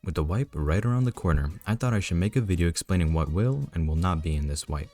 With the wipe right around the corner, I thought I should make a video explaining what will and will not be in this wipe.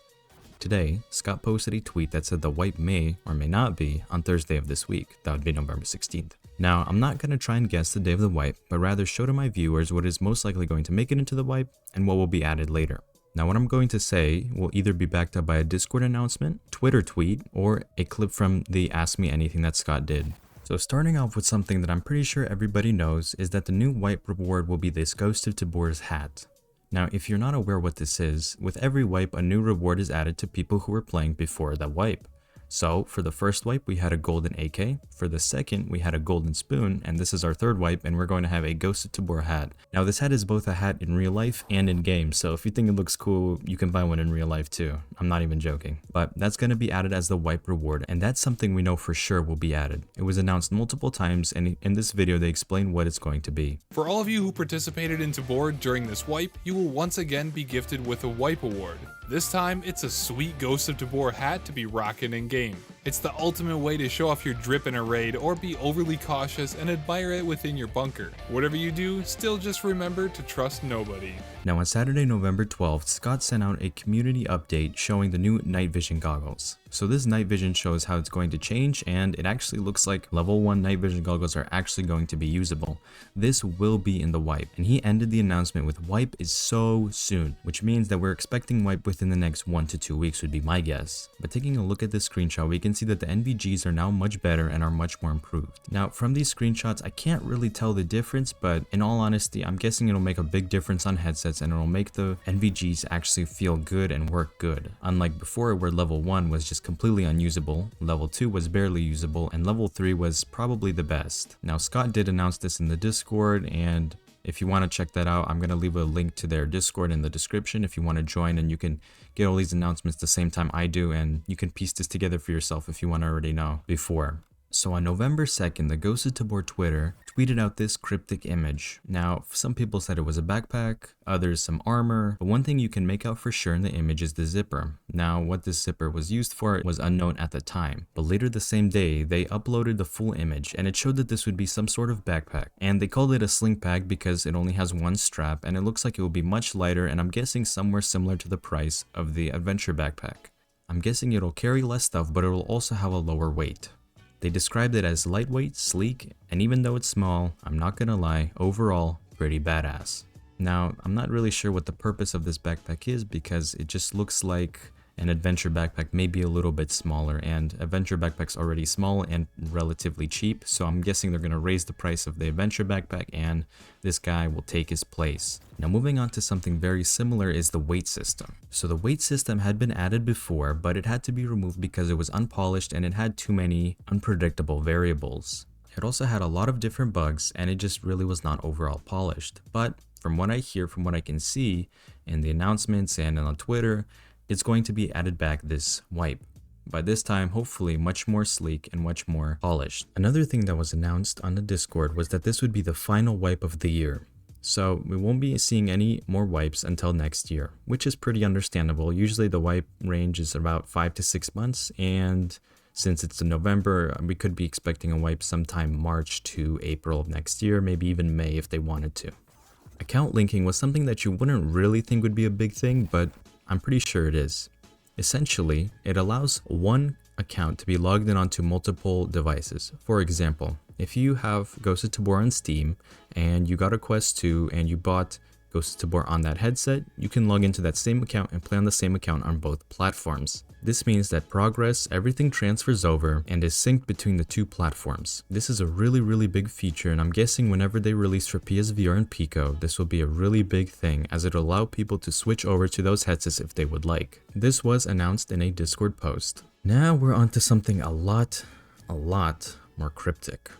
Today, Scott posted a tweet that said the wipe may or may not be on Thursday of this week. That would be November 16th. Now, I'm not going to try and guess the day of the wipe, but rather show to my viewers what is most likely going to make it into the wipe and what will be added later. Now, what I'm going to say will either be backed up by a Discord announcement, Twitter tweet, or a clip from the Ask Me Anything that Scott did. So starting off with something that I'm pretty sure everybody knows is that the new wipe reward will be this Ghost of Tabor's hat. Now, if you're not aware what this is, with every wipe a new reward is added to people who were playing before the wipe. So for the first wipe we had a golden AK, for the second we had a golden spoon, and this is our third wipe and we're going to have a Ghost of Tabor hat. Now this hat is both a hat in real life and in game, so if you think it looks cool, you can buy one in real life too. I'm not even joking. But that's going to be added as the wipe reward, and that's something we know for sure will be added. It was announced multiple times, and in this video they explain what it's going to be. For all of you who participated in Tabor during this wipe, you will once again be gifted with a wipe award. This time, it's a sweet Ghost of Tabor hat to be rocking in game. It's the ultimate way to show off your drip in a raid or be overly cautious and admire it within your bunker. Whatever you do, still just remember to trust nobody. Now on Saturday, November 12th, Scott sent out a community update showing the new night vision goggles. So this night vision shows how it's going to change, and it actually looks like level 1 night vision goggles are actually going to be usable. This will be in the wipe, and he ended the announcement with wipe is so soon, which means that we're expecting wipe within the next 1 to 2 weeks would be my guess. But taking a look at this screenshot, we can see that the NVGs are now much better and are much more improved. Now from these screenshots, I can't really tell the difference, but in all honesty, I'm guessing it'll make a big difference on headsets and it'll make the NVGs actually feel good and work good. Unlike before where level 1 was just completely unusable, level 2 was barely usable, and level 3 was probably the best. Now Scott did announce this in the Discord, and if you want to check that out, I'm going to leave a link to their Discord in the description if you want to join, and you can get all these announcements the same time I do, and you can piece this together for yourself if you want to already know before. So on November 2nd, the Ghost of Tabor Twitter tweeted out this cryptic image. Now, some people said it was a backpack, others some armor, but one thing you can make out for sure in the image is the zipper. Now, what this zipper was used for was unknown at the time, but later the same day, they uploaded the full image, and it showed that this would be some sort of backpack. And they called it a Sling Pack because it only has one strap, and it looks like it will be much lighter, and I'm guessing somewhere similar to the price of the Adventure backpack. I'm guessing it'll carry less stuff, but it will also have a lower weight. They described it as lightweight, sleek, and even though it's small, I'm not gonna lie, overall, pretty badass. Now, I'm not really sure what the purpose of this backpack is because it just looks like an adventure backpack, maybe a little bit smaller, and adventure backpack's already small and relatively cheap, so I'm guessing they're gonna raise the price of the adventure backpack and this guy will take his place. Now moving on to something very similar is the weight system. So the weight system had been added before, but it had to be removed because it was unpolished and it had too many unpredictable variables. It also had a lot of different bugs and it just really was not overall polished. But from what I hear, from what I can see in the announcements and on Twitter, it's going to be added back this wipe. By this time, hopefully much more sleek and much more polished. Another thing that was announced on the Discord was that this would be the final wipe of the year. So we won't be seeing any more wipes until next year, which is pretty understandable. Usually the wipe range is about 5 to 6 months, and since it's in November, we could be expecting a wipe sometime March to April of next year, maybe even May if they wanted to. Account linking was something that you wouldn't really think would be a big thing, but I'm pretty sure it is. Essentially, it allows one account to be logged in onto multiple devices. For example, if you have Ghost of Tabor on Steam and you got a Quest 2 and you bought Ghost of Tabor on that headset, you can log into that same account and play on the same account on both platforms. This means that progress, everything transfers over and is synced between the two platforms. This is a really big feature, and I'm guessing whenever they release for PSVR and Pico, this will be a really big thing as it'll allow people to switch over to those headsets if they would like. This was announced in a Discord post. Now we're on to something a lot more cryptic.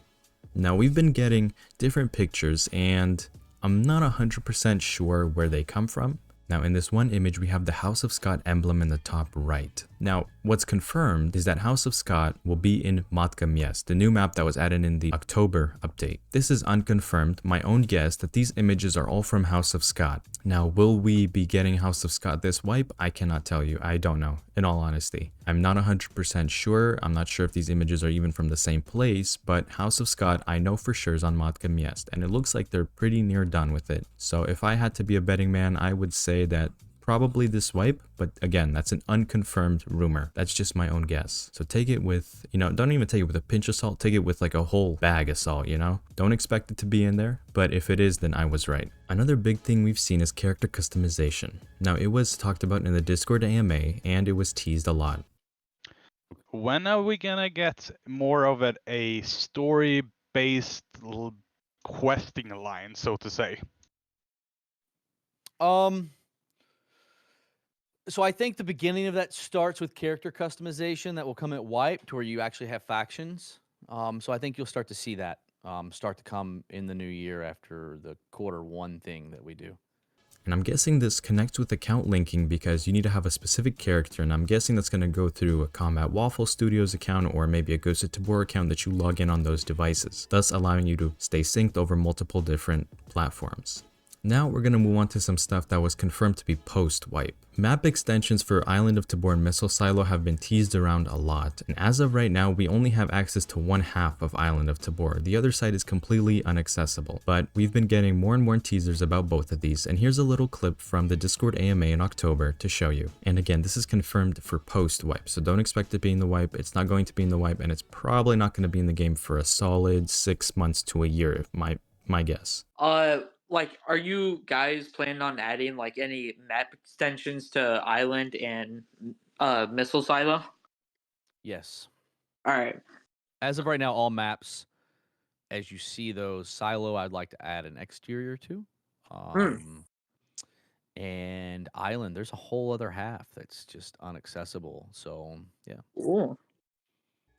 Now we've been getting different pictures and I'm not 100% sure where they come from. Now in this one image we have the House of Scott emblem in the top right. Now what's confirmed is that House of Scott will be in Matka Miast, the new map that was added in the October update. This is unconfirmed, my own guess that these images are all from House of Scott. Now will we be getting House of Scott this wipe? I cannot tell you, I don't know, in all honesty. I'm not 100% sure. I'm not sure if these images are even from the same place, but House of Scott I know for sure is on Matka Miest, and it looks like they're pretty near done with it. So if I had to be a betting man, I would say that probably this wipe, but again, that's an unconfirmed rumor. That's just my own guess. So take it with, don't even take it with a pinch of salt, take it with like a whole bag of salt, Don't expect it to be in there, but if it is, then I was right. Another big thing we've seen is character customization. Now, it was talked about in the Discord AMA, and it was teased a lot. When are we gonna get more of a story-based questing line, so to say? So I think the beginning of that starts with character customization that will come at Wipe, to where you actually have factions. So I think you'll start to see that start to come in the new year after the Q1 thing that we do. And I'm guessing this connects with account linking because you need to have a specific character, and I'm guessing that's going to go through a Combat Waffle Studios account or maybe a Ghost of Tabor account that you log in on those devices, thus allowing you to stay synced over multiple different platforms. Now we're going to move on to some stuff that was confirmed to be post-wipe. Map extensions for Island of Tabor and Missile Silo have been teased around a lot, and as of right now we only have access to one half of Island of Tabor. The other side is completely inaccessible, but we've been getting more and more teasers about both of these, and here's a little clip from the Discord AMA in October to show you. And again, this is confirmed for post-wipe, so don't expect it to be in the wipe. It's not going to be in the wipe, and it's probably not going to be in the game for a solid 6 months to a year, my guess. Like, are you guys planning on adding like any map extensions to Island and Missile Silo? Yes. All right. As of right now, all maps, as you see those, Silo, I'd like to add an exterior to. And Island, there's a whole other half that's just inaccessible. So, yeah. Ooh.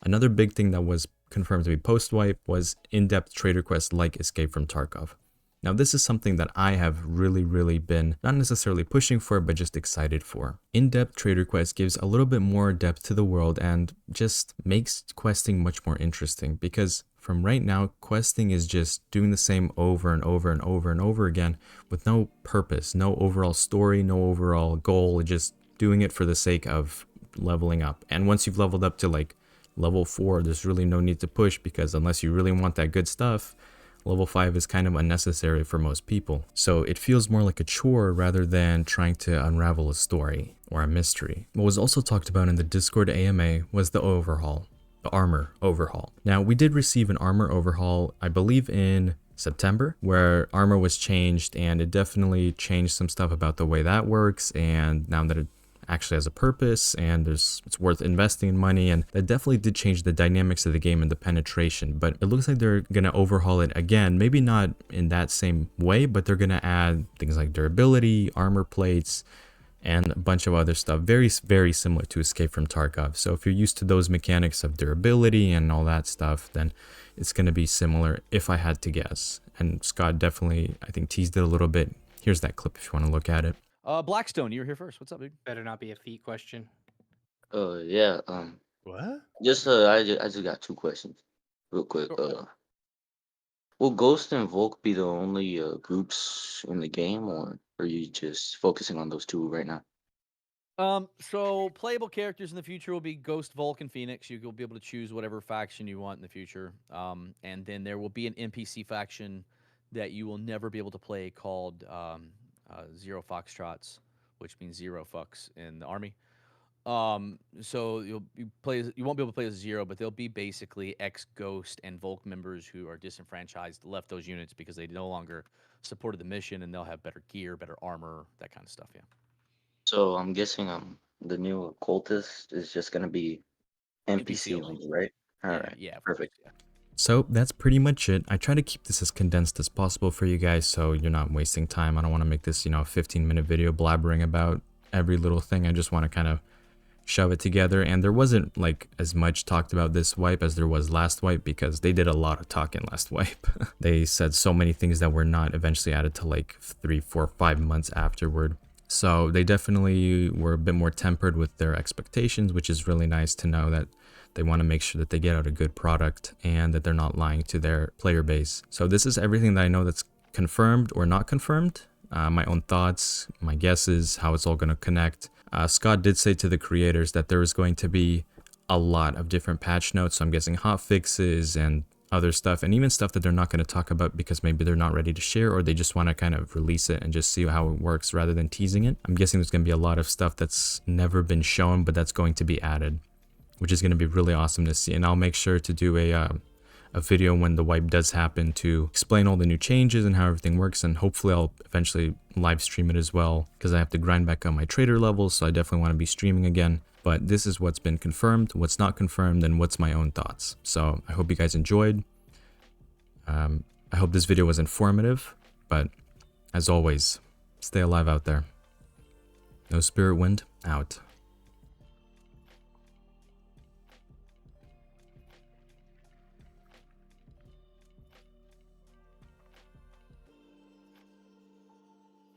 Another big thing that was confirmed to be post-wipe was in-depth trade requests like Escape from Tarkov. Now, this is something that I have really been not necessarily pushing for, but just excited for. In-depth trade requests gives a little bit more depth to the world and just makes questing much more interesting, because from right now, questing is just doing the same over and over and over and over again with no purpose, no overall story, no overall goal, just doing it for the sake of leveling up. And once you've leveled up to like level 4, there's really no need to push, because unless you really want that good stuff, level 5 is kind of unnecessary for most people. So it feels more like a chore rather than trying to unravel a story or a mystery. What was also talked about in the Discord AMA was the overhaul, the armor overhaul. Now, we did receive an armor overhaul, I believe in September, where armor was changed, and it definitely changed some stuff about the way that works, and now that it actually has a purpose and it's worth investing in money, and that definitely did change the dynamics of the game and the penetration. But it looks like they're gonna overhaul it again, maybe not in that same way, but they're gonna add things like durability, armor plates, and a bunch of other stuff very similar to Escape from Tarkov. So if you're used to those mechanics of durability and all that stuff, then it's gonna be similar, if I had to guess. And Scott definitely, I think, teased it a little bit. Here's that clip if you want to look at it. Blackstone, you were here first. What's up, dude? Better not be a feet question. Yeah. What? I just got 2 questions, real quick. Will Ghost and Volk be the only groups in the game, or are you just focusing on those 2 right now? So playable characters in the future will be Ghost, Volk, and Phoenix. You'll be able to choose whatever faction you want in the future. And then there will be an NPC faction that you will never be able to play called Zero Foxtrots, which means zero fucks in the army. So you won't be able to play as Zero, but they'll be basically ex-Ghost and Volk members who are disenfranchised, left those units because they no longer supported the mission, and they'll have better gear, better armor, that kind of stuff. Yeah. So I'm guessing the new cultist is just gonna be NPC NPC only, right? All right. Yeah. Of Perfect. course, yeah. So that's pretty much it. I try to keep this as condensed as possible for you guys so you're not wasting time. I don't want to make this, a 15-minute video blabbering about every little thing. I just want to kind of shove it together. And there wasn't like as much talked about this wipe as there was last wipe, because they did a lot of talking last wipe. They said so many things that were not eventually added to like 3, 4, 5 months afterward. So they definitely were a bit more tempered with their expectations, which is really nice to know that they want to make sure that they get out a good product and that they're not lying to their player base. So this is everything that I know that's confirmed or not confirmed. My own thoughts, my guesses, how it's all going to connect. Scott did say to the creators that there was going to be a lot of different patch notes, so I'm guessing hot fixes and other stuff, and even stuff that they're not going to talk about because maybe they're not ready to share, or they just want to kind of release it and just see how it works rather than teasing it. I'm guessing there's going to be a lot of stuff that's never been shown, but that's going to be added, which is going to be really awesome to see. And I'll make sure to do a video when the wipe does happen to explain all the new changes and how everything works, and hopefully I'll eventually live stream it as well, because I have to grind back on my trader levels, so I definitely want to be streaming again. But this is what's been confirmed, what's not confirmed, and what's my own thoughts. So I hope you guys enjoyed. I hope this video was informative, but as always, stay alive out there. No Spirit Wind, out.